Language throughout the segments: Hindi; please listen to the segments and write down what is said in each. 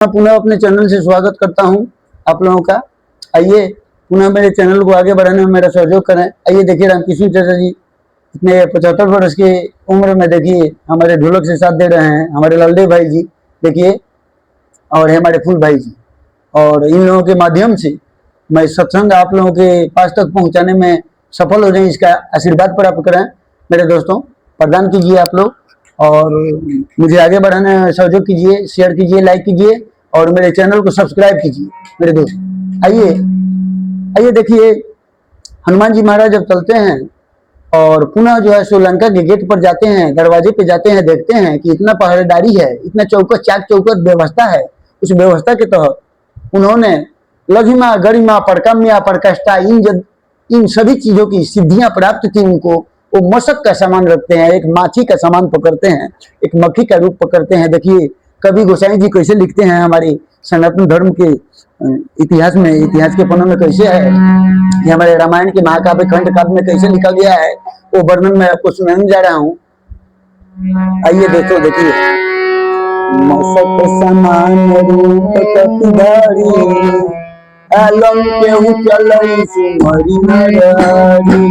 मैं पुनः अपने चैनल से स्वागत करता हूं आप लोगों का। आइए पुनः मेरे चैनल को आगे बढ़ाने में मेरा सहयोग करें। आइए देखिए रामकृष्ण चाचा जी इतने 75 वर्ष की उम्र में देखिए हमारे ढोलक से साथ दे रहे हैं। हमारे लालदेव भाई जी देखिए और हमारे फूल भाई जी, और इन लोगों के माध्यम से मैं सत्संग आप लोगों के पास तक पहुंचाने में सफल हो जाए, इसका आशीर्वाद प्राप्त करें। मेरे दोस्तों प्रदान कीजिए आप लोग और मुझे आगे बढ़ाने में सहयोग कीजिए, शेयर कीजिए, लाइक कीजिए और मेरे चैनल को सब्सक्राइब कीजिए मेरे दोस्त। आइए आइए देखिए हनुमान जी महाराज जब चलते हैं और पुनः जो है श्रीलंका के गेट पर जाते हैं, दरवाजे पे जाते हैं, देखते हैं कि इतना पहरेदारी है, इतना चौकस चाक चौकस व्यवस्था है। उस व्यवस्था के तहत उन्होंने लघिमा गरिमा परकाम्या परकष्टा इन सभी चीजों की सिद्धियां प्राप्त थी उनको। वो मशक का सामान रखते हैं, एक माछी का सामान पकड़ते हैं, एक मक्खी का रूप पकड़ते हैं। देखिए कवि गोसाई जी कैसे लिखते हैं हमारी सनातन धर्म के इतिहास में, इतिहास के पन्नों में कैसे है कि हमारे रामायण के महाकाव्य खंड काव्य में कैसे लिखा गया है, वो वर्णन मैं आपको सुनाने जा रहा हूँ। आइए दोस्तों देखिए। मशक समान रूप कपिधारी आलम केहू चलई सुमरी नरारी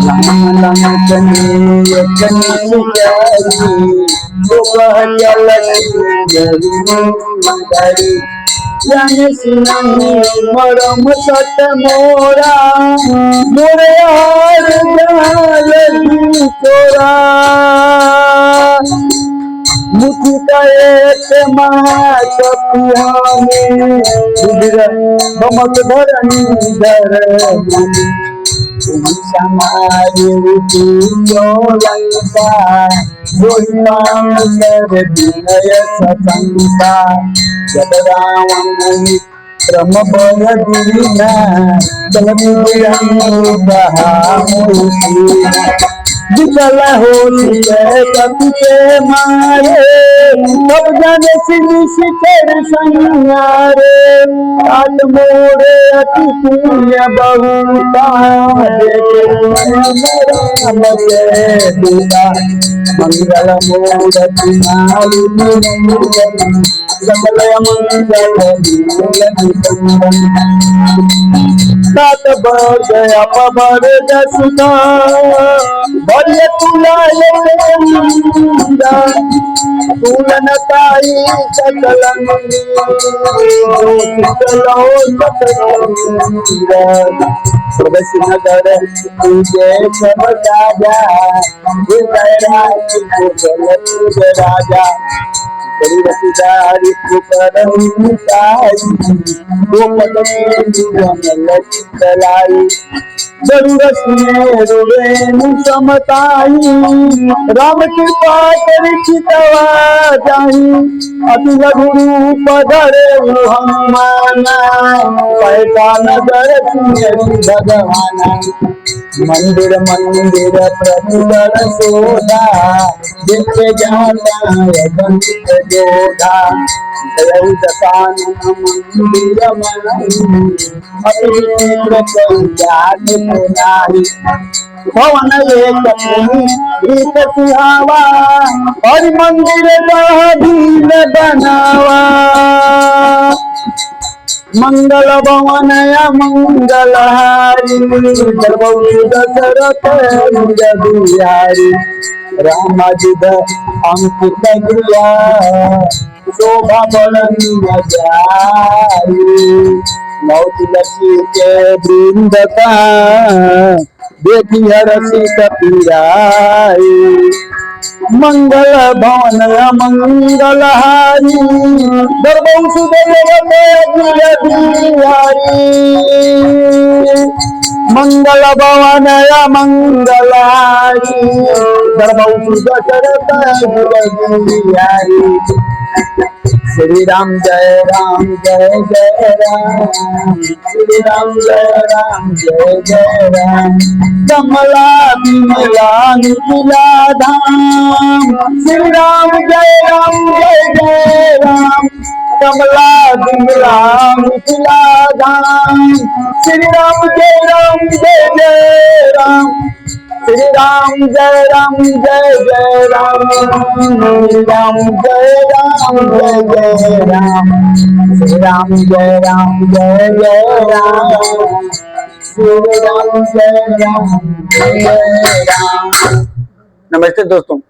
लम लम कनी कनी सुचारी वो कह चलई सुमरी नरारी जाने सुनाई मरम सत मोरा मोरे हार जाल चोरा मुझी का एक महासपुहाने बमक धरनी धरनी समारी लंका गोहिमाम कर विनय सतंका जब रावण क्रम पर दीना विकल होती है कपि के मारे तब जाने सिंह शिखर संहारे काट मोड़े अति पुण्य बहुता मंगल मूर्ति सकल सात बज अपर दसुता बड़े तुलाए तुलनताई सकल नगर तुझे सब राजा राजा समताई राम कृपा चितवा जाही अति लघु रूप धरे हनुमाना पैसा नगर भगवाना मंदिर मंदिर प्रभुदर सोधा जिनके जाता जोधा मंदिर भवन एक सुहावा और मंदिर भील बनावा मंगल भवन मंगलहारी दशरथ बिहारी राम जिद अंकित गृह शोभा बड़नी नौ तुलसी के वृंद का देखी हरसी कपिराई मंगल भवन मंगलहारी दरबौ बिहारी मंगल भवन मंगलहारी दरबौ दशरथ बिहारी श्री राम जय राम जय जय राम श्री राम जय जय राम कमला विमला निखिला धाम श्री राम जय जय राम कमला विमला निखिला धाम श्री राम जय जय राम श्री राम जय राम जय जय राम, श्री राम जय राम जय जय राम, श्री राम जय राम जय जय राम, श्री राम जय राम जय राम। नमस्ते दोस्तों।